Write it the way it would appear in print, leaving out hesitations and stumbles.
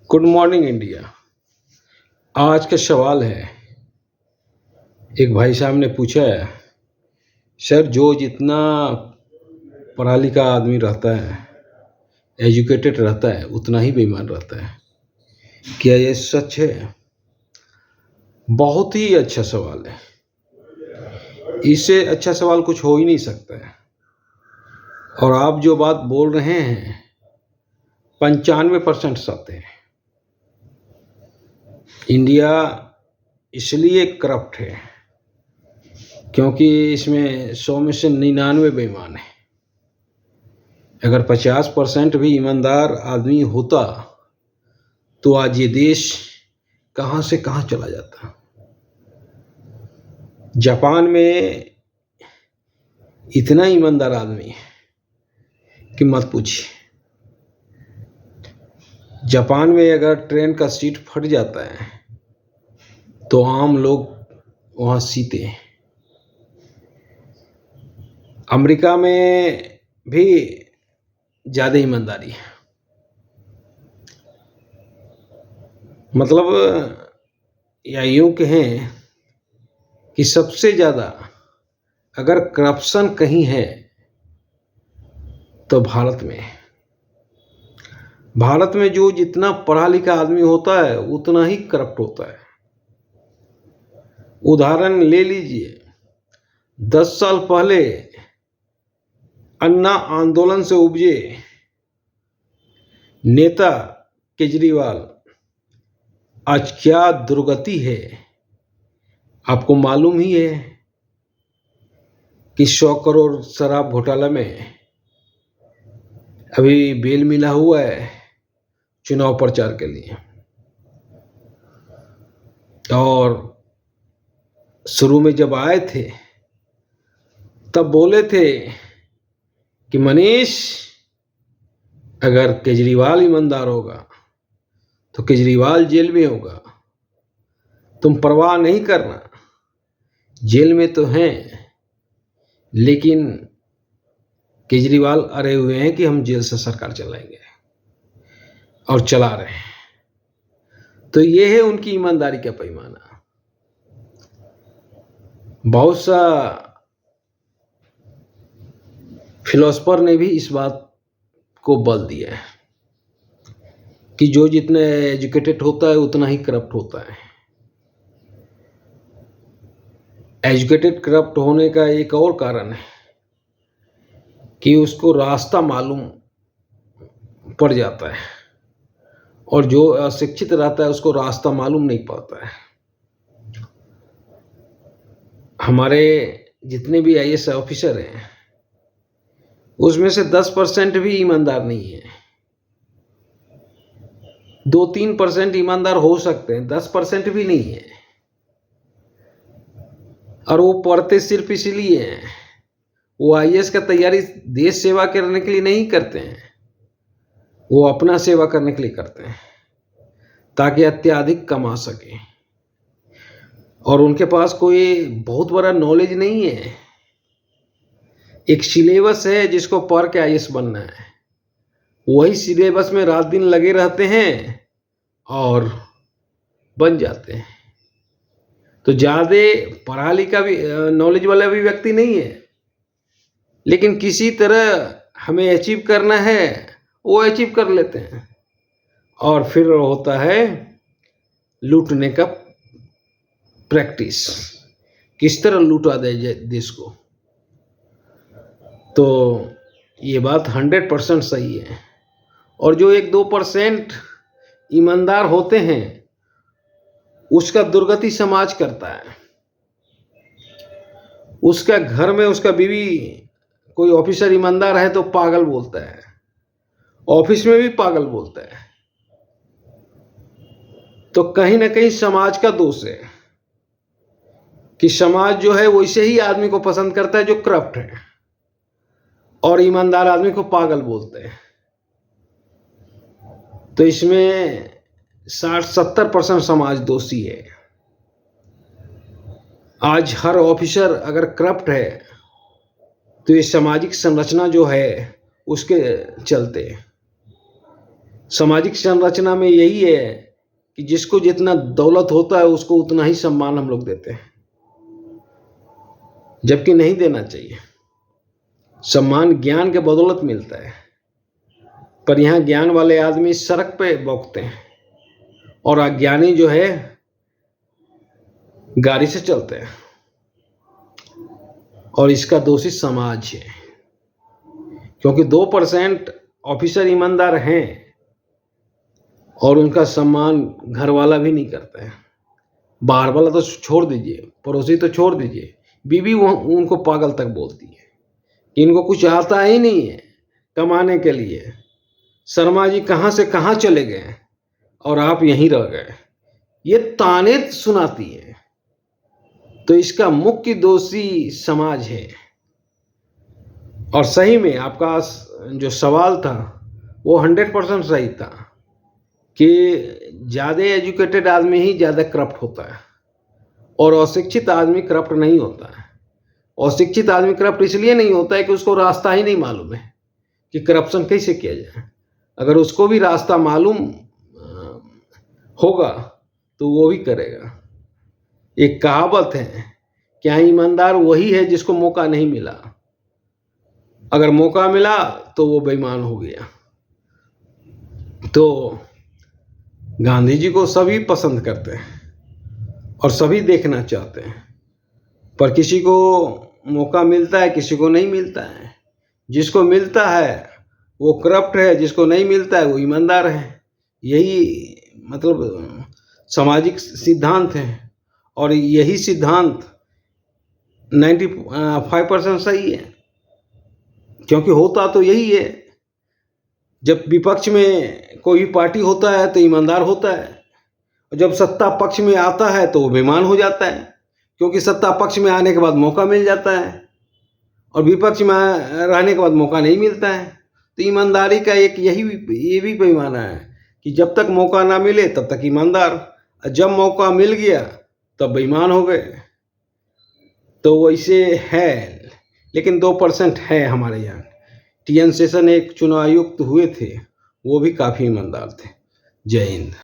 Good morning India. आज का सवाल है, एक भाई साहब ने पूछा है, सर जो जितना पढ़ा लिखा आदमी रहता है, एजुकेटेड रहता है, उतना ही बेईमान रहता है। क्या ये सच है? बहुत ही अच्छा सवाल है। इससे अच्छा सवाल कुछ हो ही नहीं सकता है। और आप जो बात बोल रहे हैं 95% सत्य है। इंडिया इसलिए करप्ट है क्योंकि इसमें 100 में से 99 बेईमान है। अगर 50% भी ईमानदार आदमी होता तो आज ये देश कहाँ से कहाँ चला जाता। जापान में इतना ईमानदार आदमी है कि मत पूछिए। जापान में अगर ट्रेन का सीट फट जाता है तो आम लोग वहाँ सीते हैं। अमेरिका में भी ज़्यादा ईमानदारी है। मतलब या यूँ कहें कि सबसे ज़्यादा अगर करप्शन कहीं है तो भारत में है। भारत में जो जितना पढ़ा लिखा आदमी होता है उतना ही करप्ट होता है। उदाहरण ले लीजिए, 10 साल पहले अन्ना आंदोलन से उपजे नेता केजरीवाल आज क्या दुर्गति है आपको मालूम ही है कि 100 करोड़ शराब घोटाला में अभी बेल मिला हुआ है चुनाव प्रचार के लिए। और शुरू में जब आए थे तब बोले थे कि मनीष, अगर केजरीवाल ईमानदार होगा तो केजरीवाल जेल में होगा, तुम परवाह नहीं करना, जेल में तो हैं लेकिन केजरीवाल अड़े हुए हैं कि हम जेल से सरकार चलाएंगे, और चला रहे हैं। तो ये है उनकी ईमानदारी का पैमाना। बहुत सा फिलोसफर ने भी इस बात को बल दिया है कि जो जितना एजुकेटेड होता है उतना ही करप्ट होता है। एजुकेटेड करप्ट होने का एक और कारण है कि उसको रास्ता मालूम पड़ जाता है, और जो अशिक्षित रहता है उसको रास्ता मालूम नहीं पड़ता है। हमारे जितने भी आईएएस ऑफिसर हैं उसमें से 10% भी ईमानदार नहीं है। 2-3% ईमानदार हो सकते हैं, 10% भी नहीं है। और वो पढ़ते सिर्फ इसीलिए हैं, वो आईएएस का तैयारी देश सेवा करने के लिए नहीं करते हैं, वो अपना सेवा करने के लिए करते हैं ताकि अत्यधिक कमा सके। और उनके पास कोई बहुत बड़ा नॉलेज नहीं है। एक सिलेबस है जिसको पढ़ के आईएएस बनना है, वही सिलेबस में रात दिन लगे रहते हैं और बन जाते हैं। तो ज़्यादा पढ़ा लिखा भी नॉलेज वाला भी व्यक्ति नहीं है, लेकिन किसी तरह हमें अचीव करना है वो अचीव कर लेते हैं। और फिर होता है लूटने का प्रैक्टिस, किस तरह लूटा दे देश को। तो ये बात 100% सही है। और जो 1-2% ईमानदार होते हैं उसका दुर्गति समाज करता है। उसका घर में उसका बीवी कोई ऑफिसर ईमानदार है तो पागल बोलता है, ऑफिस में भी पागल बोलता है। तो कहीं ना कहीं समाज का दोष है कि समाज जो है वैसे ही आदमी को पसंद करता है जो करप्ट है, और ईमानदार आदमी को पागल बोलते हैं। तो इसमें 60-70% समाज दोषी है। आज हर ऑफिसर अगर करप्ट है तो ये सामाजिक संरचना जो है उसके चलते सामाजिक संरचना में यही है कि जिसको जितना दौलत होता है उसको उतना ही सम्मान हम लोग देते हैं, जबकि नहीं देना चाहिए। सम्मान ज्ञान के बदौलत मिलता है, पर यहाँ ज्ञान वाले आदमी सड़क पे बौखते हैं और अज्ञानी जो है गाड़ी से चलते हैं, और इसका दोषी समाज है, क्योंकि 2% ऑफिसर ईमानदार हैं और उनका सम्मान घर वाला भी नहीं करता है। बाहर वाला तो छोड़ दीजिए, पड़ोसी तो छोड़ दीजिए, बीवी उनको पागल तक बोलती है कि इनको कुछ आता ही नहीं है कमाने के लिए। शर्मा जी कहाँ से कहाँ चले गए और आप यहीं रह गए, ये ताने सुनाती है। तो इसका मुख्य दोषी समाज है। और सही में आपका जो सवाल था वो 100% सही था कि ज़्यादा एजुकेटेड आदमी ही ज़्यादा करप्ट होता है और अशिक्षित आदमी करप्ट नहीं होता है। अशिक्षित आदमी करप्ट इसलिए नहीं होता है कि उसको रास्ता ही नहीं मालूम है कि करप्शन कैसे किया जाए। अगर उसको भी रास्ता मालूम होगा तो वो भी करेगा। एक कहावत है, क्या ईमानदार वही है जिसको मौका नहीं मिला, अगर मौका मिला तो वो बेईमान हो गया। तो गांधी जी को सभी पसंद करते हैं और सभी देखना चाहते हैं, पर किसी को मौका मिलता है, किसी को नहीं मिलता है। जिसको मिलता है वो करप्ट है, जिसको नहीं मिलता है वो ईमानदार है। यही मतलब सामाजिक सिद्धांत है, और यही सिद्धांत 95% सही है, क्योंकि होता तो यही है। जब विपक्ष में कोई पार्टी होता है तो ईमानदार होता है, और जब सत्ता पक्ष में आता है तो वो बेईमान हो जाता है, क्योंकि सत्ता पक्ष में आने के बाद मौका मिल जाता है और विपक्ष में रहने के बाद मौका नहीं मिलता है। तो ईमानदारी का एक ये भी पैमाना है कि जब तक मौका ना मिले तब तक ईमानदार, और जब मौका मिल गया तब बेईमान हो गए। तो वैसे है, लेकिन 2% है हमारे यहाँ। TN शेषन एक चुनाव आयुक्त हुए थे, वो भी काफ़ी ईमानदार थे। जय हिंद।